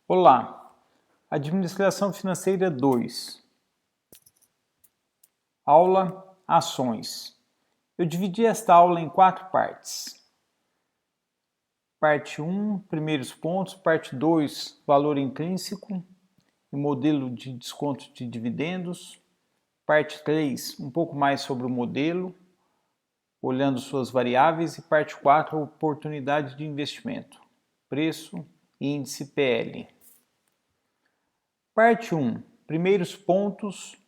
Olá, Administração Financeira 2, aula Ações. Eu dividi esta aula em 4 partes. Parte 1, primeiros pontos, parte 2, valor intrínseco e modelo de desconto de dividendos. Parte 3, um pouco mais sobre o modelo, olhando suas variáveis, e parte 4, oportunidade de investimento, preço e índice PL. Parte 1, primeiros pontos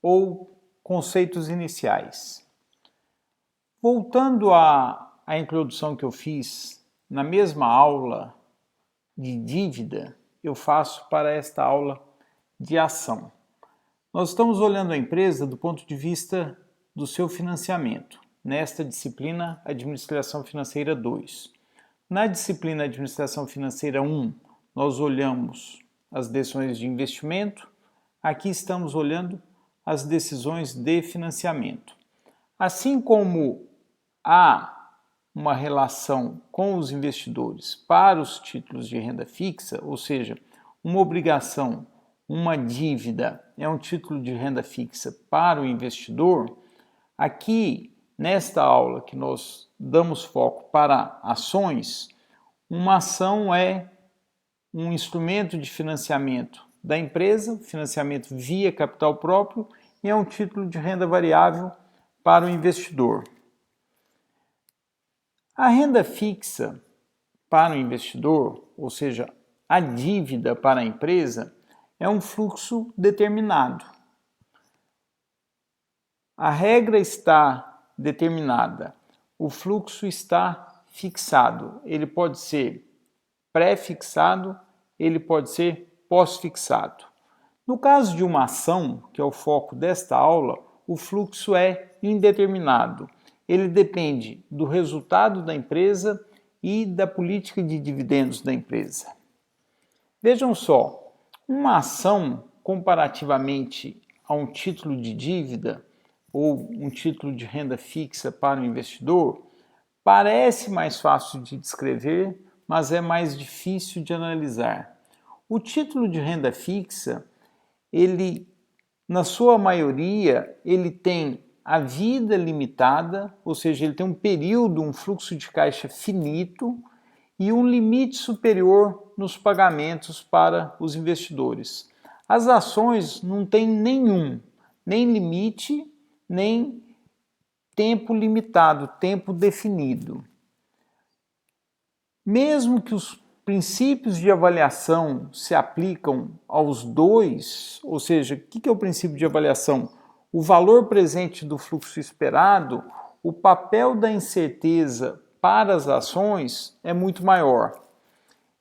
ou conceitos iniciais. Voltando à introdução que eu fiz na mesma aula de dívida, eu faço para esta aula de ação. Nós estamos olhando a empresa do ponto de vista do seu financiamento, nesta disciplina Administração Financeira 2. Na disciplina Administração Financeira 1, nós olhamos as decisões de investimento. Aqui estamos olhando as decisões de financiamento. Assim como há uma relação com os investidores para os títulos de renda fixa, ou seja, uma obrigação, uma dívida é um título de renda fixa para o investidor, aqui nesta aula que nós damos foco para ações, uma ação é um instrumento de financiamento da empresa, financiamento via capital próprio, e é um título de renda variável para o investidor. A renda fixa para o investidor, ou seja, a dívida para a empresa, é um fluxo determinado. A regra está determinada, o fluxo está fixado. Ele pode ser pré-fixado, ele pode ser pós-fixado. No caso de uma ação, que é o foco desta aula, o fluxo é indeterminado. Ele depende do resultado da empresa e da política de dividendos da empresa. Vejam só, uma ação comparativamente a um título de dívida ou um título de renda fixa para o investidor parece mais fácil de descrever, mas é mais difícil de analisar. O título de renda fixa, ele, na sua maioria, ele tem a vida limitada, ou seja, ele tem um período, um fluxo de caixa finito e um limite superior nos pagamentos para os investidores. As ações não têm nenhum, nem limite, nem tempo limitado, tempo definido. Mesmo que os princípios de avaliação se aplicam aos dois, ou seja, o que é o princípio de avaliação? O valor presente do fluxo esperado, o papel da incerteza para as ações é muito maior.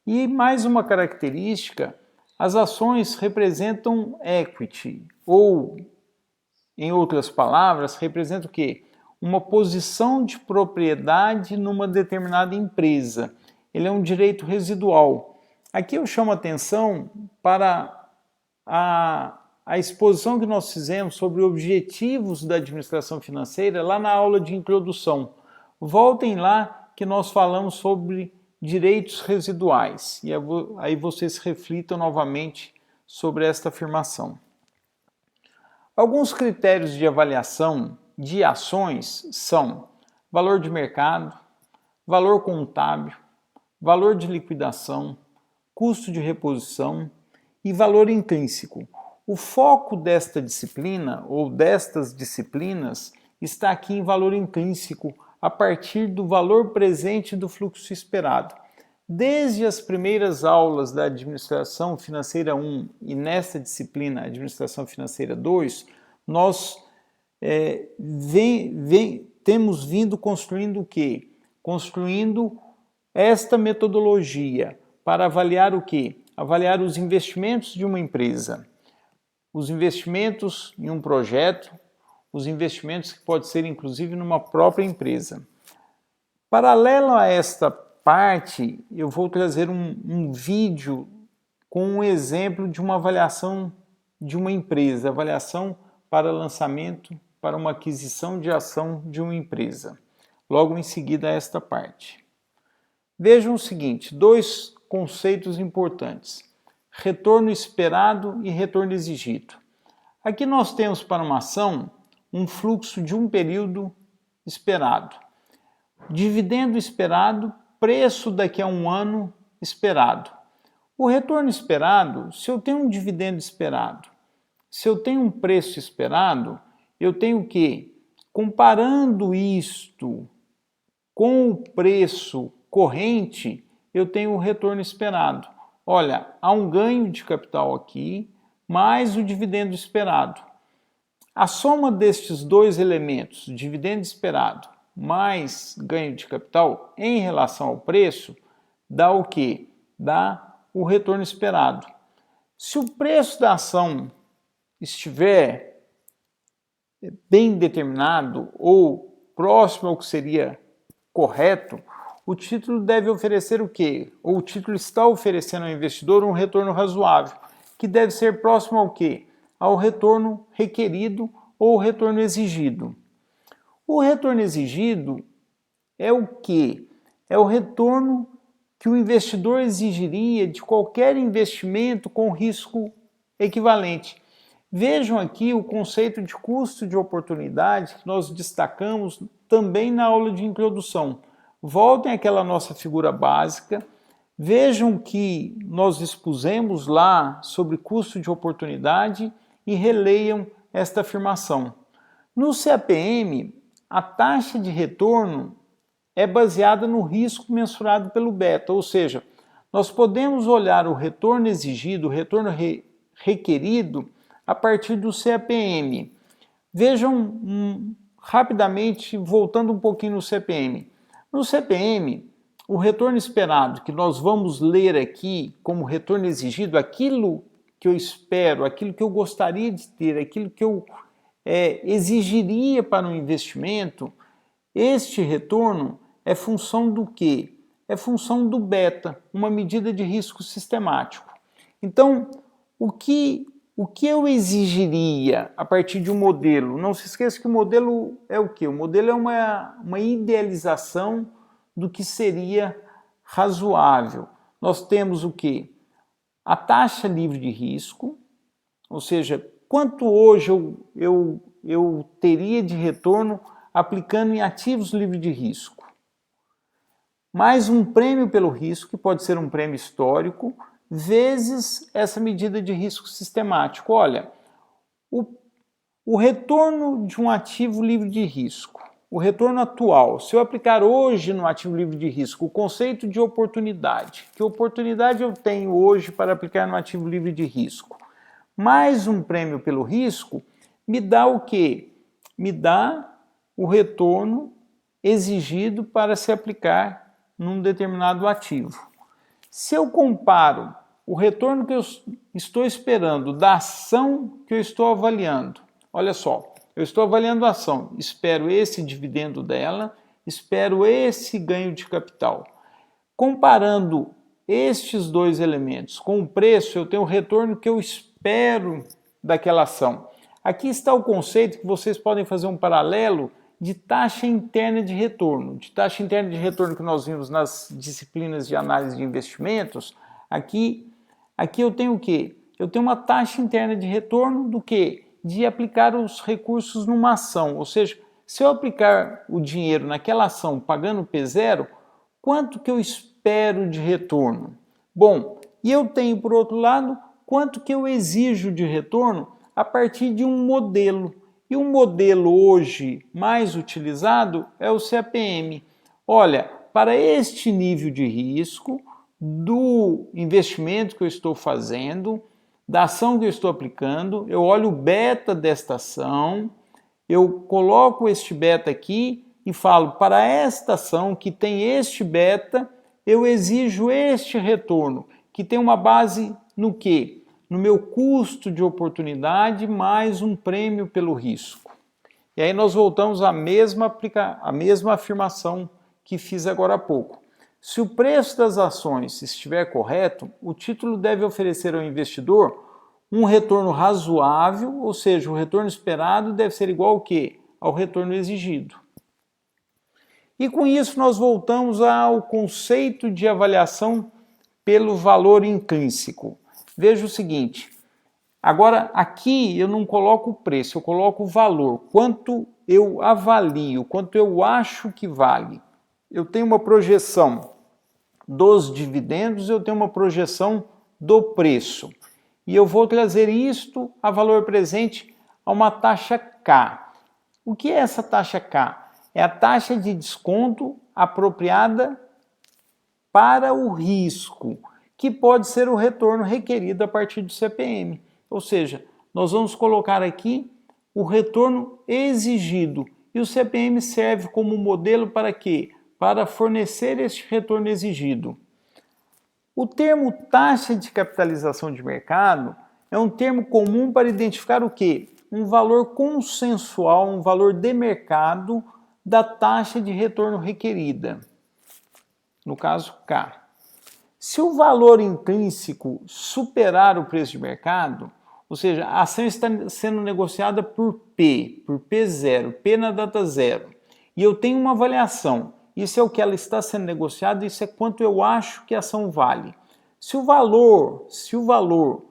E mais uma característica, as ações representam equity, ou, em outras palavras, representam o quê? Uma posição de propriedade numa determinada empresa. Ele é um direito residual. Aqui eu chamo a atenção para a exposição que nós fizemos sobre objetivos da administração financeira lá na aula de introdução. Voltem lá que nós falamos sobre direitos residuais e aí vocês reflitam novamente sobre esta afirmação. Alguns critérios de avaliação de ações são valor de mercado, valor contábil, valor de liquidação, custo de reposição e valor intrínseco. O foco desta disciplina ou destas disciplinas está aqui em valor intrínseco a partir do valor presente do fluxo esperado. Desde as primeiras aulas da Administração Financeira 1 e nesta disciplina Administração Financeira 2, nós temos vindo construindo o quê? Construindo esta metodologia para avaliar o quê? Avaliar os investimentos de uma empresa, os investimentos em um projeto, os investimentos que pode ser inclusive numa própria empresa. Paralelo a esta parte, eu vou trazer um vídeo com um exemplo de uma avaliação de uma empresa, avaliação para lançamento, para uma aquisição de ação de uma empresa. Logo em seguida a esta parte. Vejam o seguinte, 2 conceitos importantes. retorno esperado e retorno exigido. Aqui nós temos para uma ação um fluxo de um período esperado, dividendo esperado, preço daqui a um ano esperado. O retorno esperado, se eu tenho um dividendo esperado, se eu tenho um preço esperado, eu tenho que, comparando isto com o preço corrente, eu tenho o retorno esperado. Olha, há um ganho de capital aqui, mais o dividendo esperado. A soma destes dois elementos, dividendo esperado mais ganho de capital, em relação ao preço, dá o quê? Dá o retorno esperado. Se o preço da ação estiver bem determinado ou próximo ao que seria correto, o título deve oferecer o quê? Ou o título está oferecendo ao investidor um retorno razoável, que deve ser próximo ao quê? Ao retorno requerido ou retorno exigido. O retorno exigido é o quê? É o retorno que o investidor exigiria de qualquer investimento com risco equivalente. Vejam aqui o conceito de custo de oportunidade que nós destacamos também na aula de introdução. Voltem àquela nossa figura básica, vejam que nós expusemos lá sobre custo de oportunidade e releiam esta afirmação. No CAPM, a taxa de retorno é baseada no risco mensurado pelo beta, ou seja, nós podemos olhar o retorno exigido, o retorno requerido a partir do CAPM. Vejam rapidamente, voltando um pouquinho no CAPM. No CAPM, o retorno esperado, que nós vamos ler aqui como retorno exigido, aquilo que eu espero, aquilo que eu gostaria de ter, aquilo que eu exigiria para um investimento, este retorno é função do quê? É função do beta, uma medida de risco sistemático. Então, o que eu exigiria a partir de um modelo? Não se esqueça que o modelo é o quê? O modelo é uma idealização do que seria razoável. Nós temos o quê? A taxa livre de risco, ou seja, quanto hoje eu teria de retorno aplicando em ativos livres de risco. Mais um prêmio pelo risco, que pode ser um prêmio histórico, vezes essa medida de risco sistemático. Olha, o retorno de um ativo livre de risco, o retorno atual, se eu aplicar hoje no ativo livre de risco o conceito de oportunidade, que oportunidade eu tenho hoje para aplicar no ativo livre de risco, mais um prêmio pelo risco, me dá o quê? Me dá o retorno exigido para se aplicar num determinado ativo. Se eu comparo o retorno que eu estou esperando da ação que eu estou avaliando, olha só, eu estou avaliando a ação, espero esse dividendo dela, espero esse ganho de capital. Comparando estes dois elementos com o preço, eu tenho o retorno que eu espero daquela ação. Aqui está o conceito que vocês podem fazer um paralelo de taxa interna de retorno. De taxa interna de retorno que nós vimos nas disciplinas de análise de investimentos, aqui eu tenho o quê? Eu tenho uma taxa interna de retorno do quê? De aplicar os recursos numa ação. Ou seja, se eu aplicar o dinheiro naquela ação pagando P0, quanto que eu espero de retorno? Bom, e eu tenho, por outro lado, quanto que eu exijo de retorno a partir de um modelo. E um modelo hoje mais utilizado é o CAPM. Olha, para este nível de risco do investimento que eu estou fazendo, da ação que eu estou aplicando, eu olho o beta desta ação, eu coloco este beta aqui e falo, para esta ação que tem este beta, eu exijo este retorno, que tem uma base no quê? No meu custo de oportunidade mais um prêmio pelo risco. E aí nós voltamos à mesma afirmação que fiz agora há pouco. Se o preço das ações estiver correto, o título deve oferecer ao investidor um retorno razoável, ou seja, o retorno esperado deve ser igual ao quê? Ao retorno exigido. E com isso nós voltamos ao conceito de avaliação pelo valor intrínseco. veja o seguinte, agora aqui eu não coloco o preço, eu coloco o valor, quanto eu avalio, quanto eu acho que vale. Eu tenho uma projeção dos dividendos, eu tenho uma projeção do preço. E eu vou trazer isto a valor presente a uma taxa K. O que é essa taxa K? É a taxa de desconto apropriada para o risco, que pode ser o retorno requerido a partir do CPM. Ou seja, nós vamos colocar aqui o retorno exigido. E o CPM serve como modelo para quê? Para fornecer este retorno exigido. O termo taxa de capitalização de mercado é um termo comum para identificar o quê? Um valor consensual, um valor de mercado da taxa de retorno requerida. No caso, K. Se o valor intrínseco superar o preço de mercado, ou seja, a ação está sendo negociada por P0, P na data zero, e eu tenho uma avaliação, isso é o que ela está sendo negociada, isso é quanto eu acho que a ação vale. Se o valor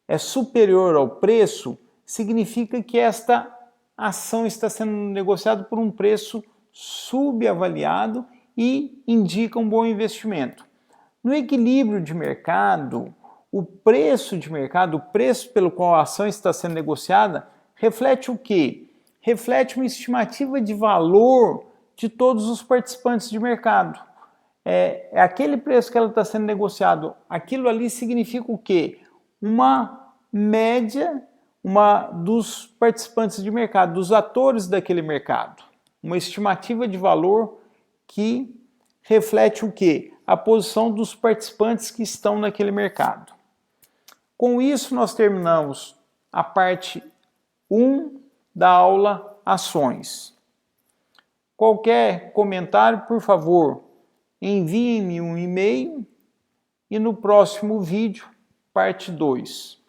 é superior ao preço, significa que esta ação está sendo negociada por um preço subavaliado e indica um bom investimento. No equilíbrio de mercado, o preço de mercado, o preço pelo qual a ação está sendo negociada, reflete o quê? Reflete uma estimativa de valor de todos os participantes de mercado. É aquele preço que ela está sendo negociado, aquilo ali significa o quê? Uma média dos participantes de mercado, dos atores daquele mercado. Uma estimativa de valor que reflete o quê? A posição dos participantes que estão naquele mercado. Com isso, nós terminamos a parte 1 da aula Ações. Qualquer comentário, por favor, envie-me um e-mail e no próximo vídeo, parte 2.